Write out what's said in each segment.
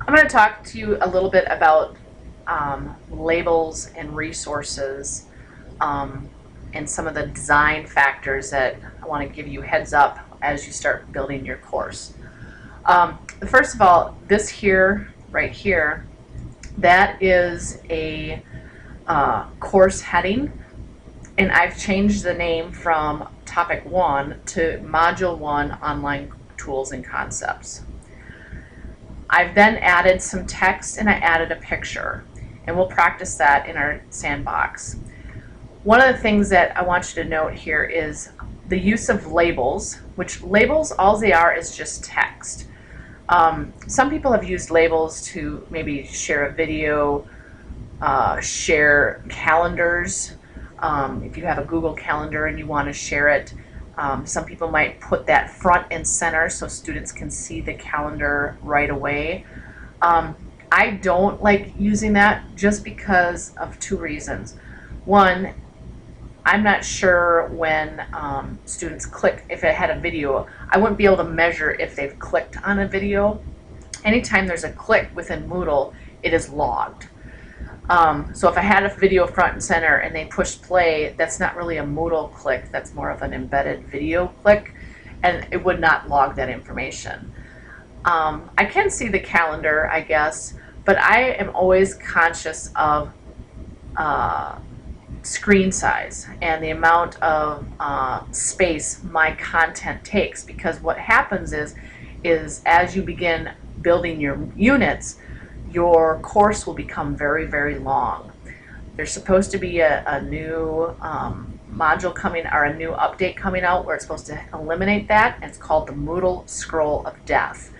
I'm going to talk to you a little bit about labels and resources and some of the design factors that I want to give you heads up as you start building your course. First of all, this here, right here, that is a course heading, and I've changed the name from Topic 1 to Module 1 Online Tools and Concepts. I've then added some text and I added a picture, and we'll practice that in our sandbox. One of the things that I want you to note here is the use of labels, which labels, all they are is just text. Some people have used labels to maybe share a video, share calendars. If you have a Google Calendar and you want to share it, some people might put that front and center so students can see the calendar right away. I don't like using that just because of two reasons. One, I'm not sure when students click, if it had a video, I wouldn't be able to measure if they've clicked on a video. Anytime there's a click within Moodle, it is logged. So if I had a video front and center and they pushed play, that's not really a Moodle click, that's more of an embedded video click, and it would not log that information. I can see the calendar, I guess, but I am always conscious of screen size and the amount of space my content takes, because what happens is as you begin building your units, your course will become very, very long. There's supposed to be a new module coming, or a new update coming out where it's supposed to eliminate that, and it's called the Moodle Scroll of Death.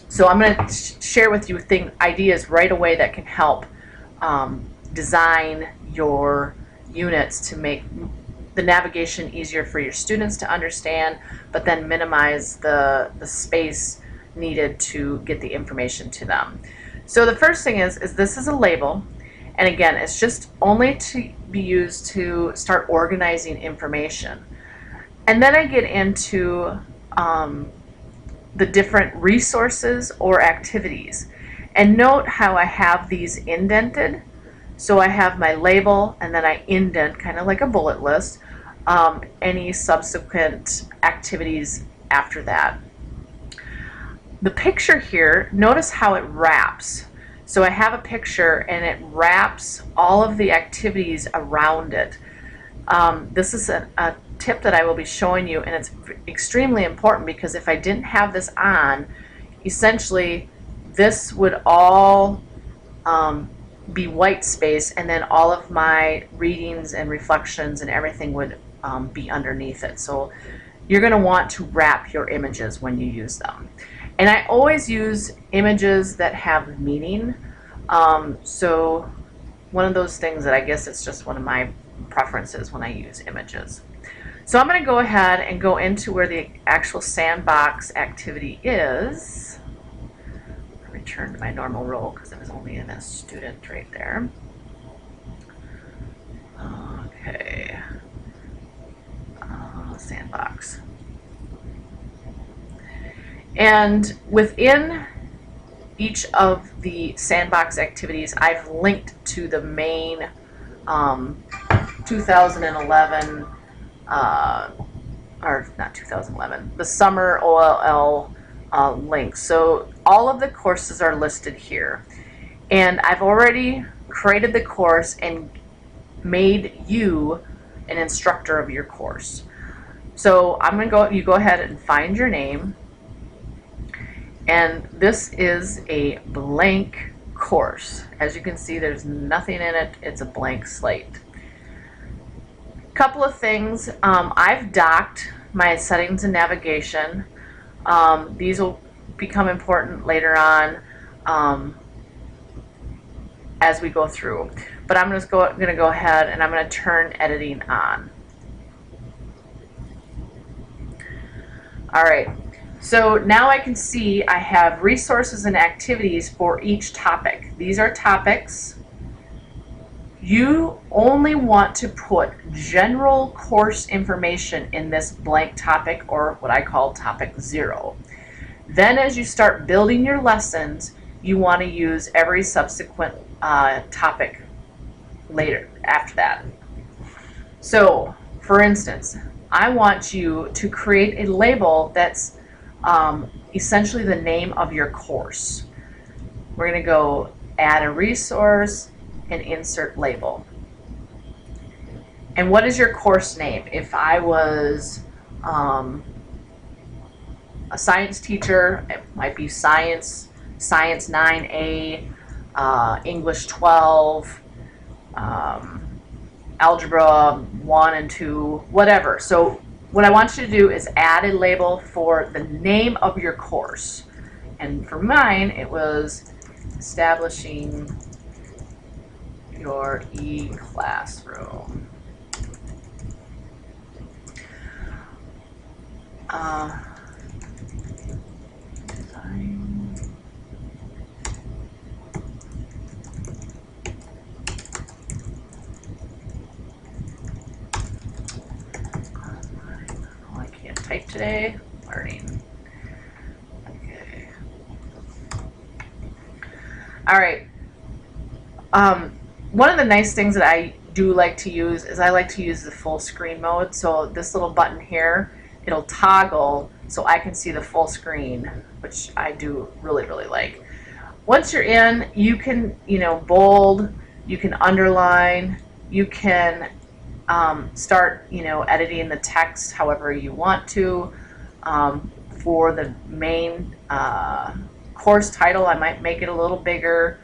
So I'm going to share with you ideas right away that can help design your units to make the navigation easier for your students to understand, but then minimize the space needed to get the information to them. So the first thing is this is a label, and again, it's just only to be used to start organizing information. And then I get into the different resources or activities. And note how I have these indented. So I have my label, and then I indent, kind of like a bullet list, any subsequent activities after that. The picture here, notice how it wraps. So I have a picture and it wraps all of the activities around it. This is a tip that I will be showing you, and it's extremely important because if I didn't have this on, essentially this would all be white space, and then all of my readings and reflections and everything would be underneath it. So you're going to want to wrap your images when you use them. And I always use images that have meaning. So one of those things that I guess it's just one of my preferences when I use images. So I'm going to go ahead and go into where the actual sandbox activity is. Return to my normal role because I was only in a student right there. Okay. Sandbox. And within each of the sandbox activities, I've linked to the main 2011, or not 2011, the summer OLL link. So all of the courses are listed here. And I've already created the course and made you an instructor of your course. So I'm going to go, you go ahead and find your name. And this is a blank course. As you can see, there's nothing in it. It's a blank slate. Couple of things. I've docked my settings and navigation. These will become important later on as we go through. But I'm just going to go ahead and I'm going to turn editing on. All right. So now I can see I have resources and activities for each topic. These are topics. You only want to put general course information in this blank topic, or what I call topic 0. Then as you start building your lessons, you want to use every subsequent topic later after that. So, for instance, I want you to create a label that's essentially the name of your course. We're going to go add a resource and insert label. And what is your course name? If I was a science teacher, it might be Science 9A, English 12, Algebra 1 and 2, whatever. So what I want you to do is add a label for the name of your course. And for mine, it was establishing your e-classroom. I can't type today. Learning. Okay. All right. One of the nice things that I do like to use is I like to use the full screen mode. So this little button here, it'll toggle so I can see the full screen, which I do really, really like. Once you're in, you can, bold, you can underline, you can start, editing the text however you want to. For the main course title, I might make it a little bigger.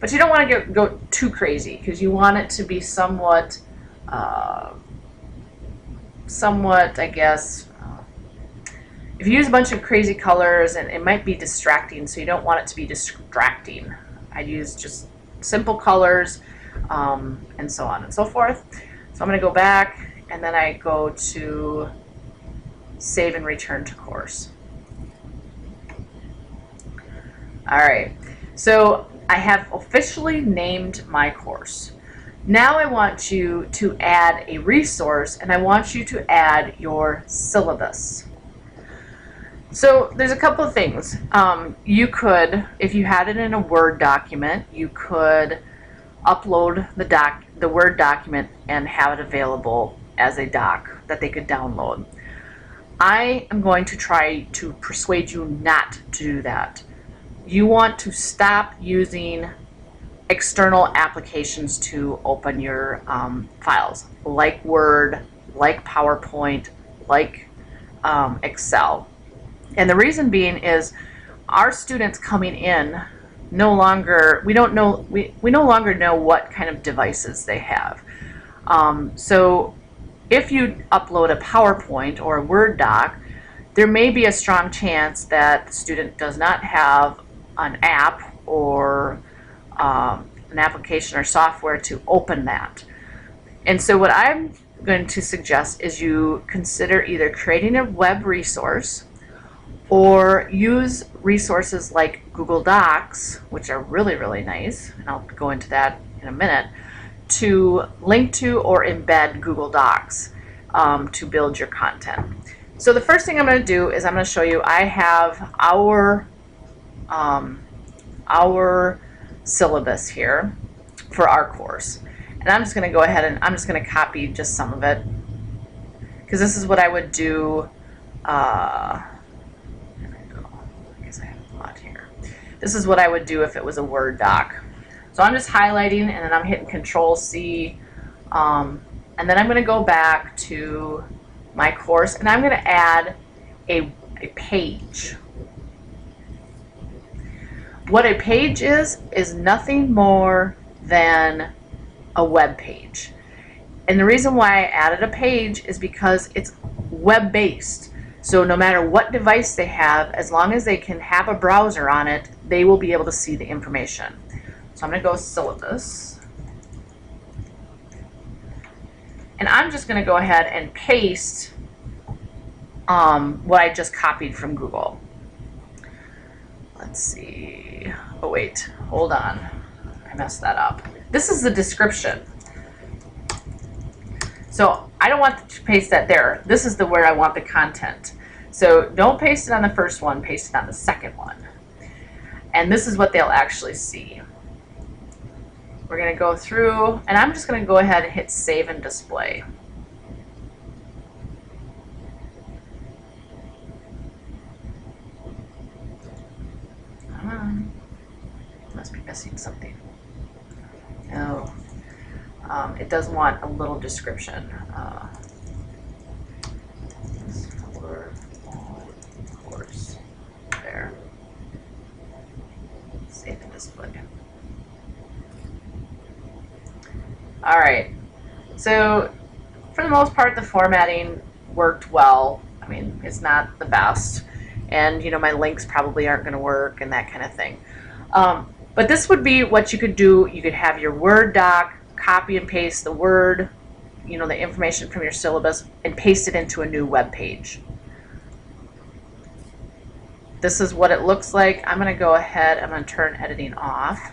But you don't want to go too crazy because you want it to be somewhat, I guess, if you use a bunch of crazy colors, and it might be distracting, so you don't want it to be distracting. I'd use just simple colors, and so on and so forth. So I'm going to go back, and then I go to save and return to course. All right, so I have officially named my course. Now I want you to add a resource, and I want you to add your syllabus. So there's a couple of things. You could, if you had it in a Word document, you could upload the Word document and have it available as a doc that they could download. I am going to try to persuade you not to do that. You want to stop using external applications to open your files, like Word, like PowerPoint, like Excel. And the reason being is our students coming in we no longer know what kind of devices they have. So if you upload a PowerPoint or a Word doc, there may be a strong chance that the student does not have an app or an application or software to open that. And so what I'm going to suggest is you consider either creating a web resource or use resources like Google Docs, which are really, really nice, and I'll go into that in a minute, to link to or embed Google Docs to build your content. So the first thing I'm going to do is I'm going to show you I have our syllabus here for our course. And I'm just going to go ahead and I'm just going to copy just some of it, because this is what I would do. This is what I would do if it was a Word doc. So I'm just highlighting, and then I'm hitting Control-C, and then I'm going to go back to my course, and I'm going to add a page. What a page is nothing more than a web page. And the reason why I added a page is because it's web-based. So no matter what device they have, as long as they can have a browser on it, they will be able to see the information. So I'm going to go syllabus. And I'm just going to go ahead and paste what I just copied from Google. Let's see. Oh, wait. Hold on. I messed that up. This is the description. So I don't want to paste that there. This is where I want the content. So don't paste it on the first one, paste it on the second one. And this is what they'll actually see. We're going to go through, and I'm just going to go ahead and hit Save and Display. Must be missing something. No. It does want a little description. Course. There. Save and display. All right. So for the most part, the formatting worked well. I mean, it's not the best. And, you know, my links probably aren't going to work and that kind of thing. But this would be what you could do. You could have your Word doc, copy and paste the Word, you know, the information from your syllabus, and paste it into a new web page. This is what it looks like. I'm going to go ahead, I'm going to turn editing off.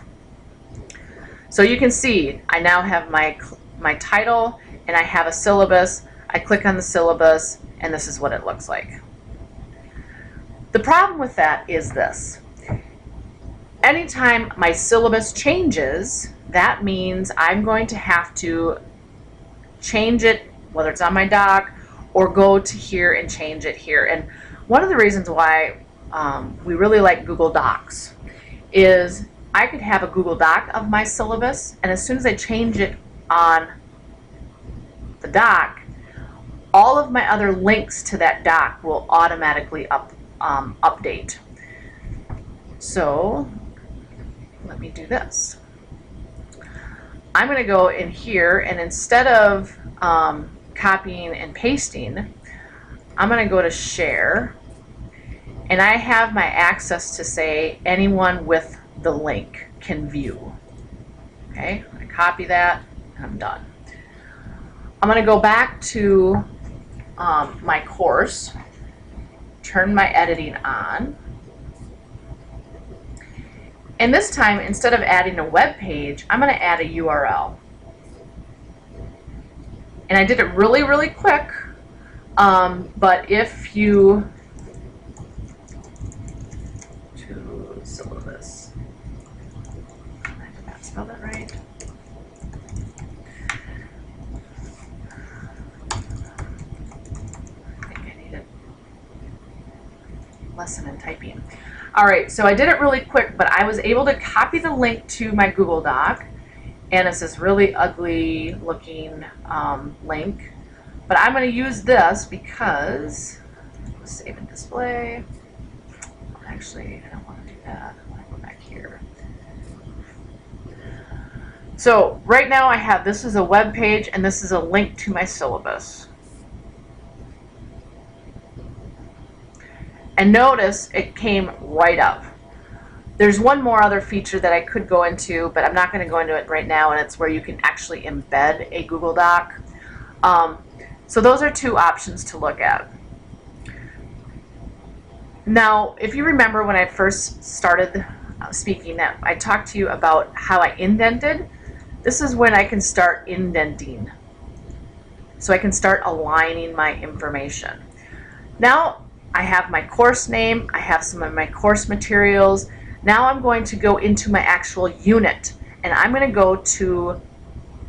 So you can see I now have my title and I have a syllabus. I click on the syllabus and this is what it looks like. The problem with that is this. Anytime my syllabus changes, that means I'm going to have to change it, whether it's on my doc or go to here and change it here. And one of the reasons why we really like Google Docs is I could have a Google Doc of my syllabus, and as soon as I change it on the doc, all of my other links to that doc will automatically update. So let me do this. I'm going to go in here, and instead of copying and pasting, I'm going to go to Share, and I have my access to say anyone with the link can view. Okay, I'm going to copy that, and I'm done. I'm going to go back to my course, turn my editing on, and this time, instead of adding a web page, I'm going to add a URL. And I did it really, really quick, but if you to syllabus, I did not spell that right. I think I needed lesson in typing. All right, so I did it really quick, but I was able to copy the link to my Google Doc, and it's this really ugly looking link. But I'm going to use this because, save and display. Actually, I don't want to do that. I want to go back here. So right now I have, this is a web page, and this is a link to my syllabus. And notice it came right up. There's one more other feature that I could go into, but I'm not going to go into it right now, and it's where you can actually embed a Google Doc. So those are two options to look at. Now, if you remember when I first started speaking, that I talked to you about how I indented. This is when I can start indenting. So I can start aligning my information. Now, I have my course name, I have some of my course materials. Now I'm going to go into my actual unit, and I'm going to go to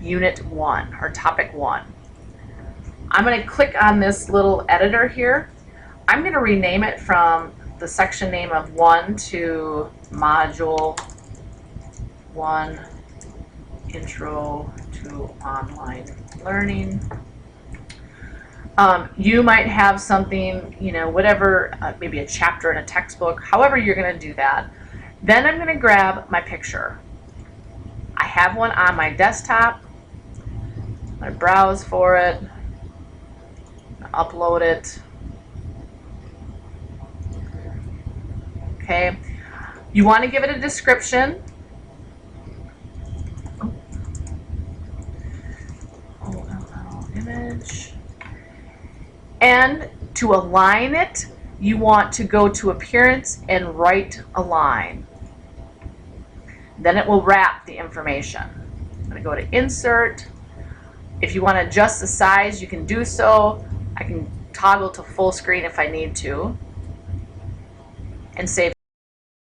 Unit 1, or Topic 1. I'm going to click on this little editor here. I'm going to rename it from the section name of 1 to Module 1, Intro to Online Learning. You might have something, you know, whatever, maybe a chapter in a textbook, however you're going to do that. Then I'm going to grab my picture. I have one on my desktop. I'm going to browse for it, upload it. Okay. You want to give it a description. Image. And to align it, you want to go to Appearance and Right Align. Then it will wrap the information. I'm going to go to Insert. If you want to adjust the size, you can do so. I can toggle to full screen if I need to, and save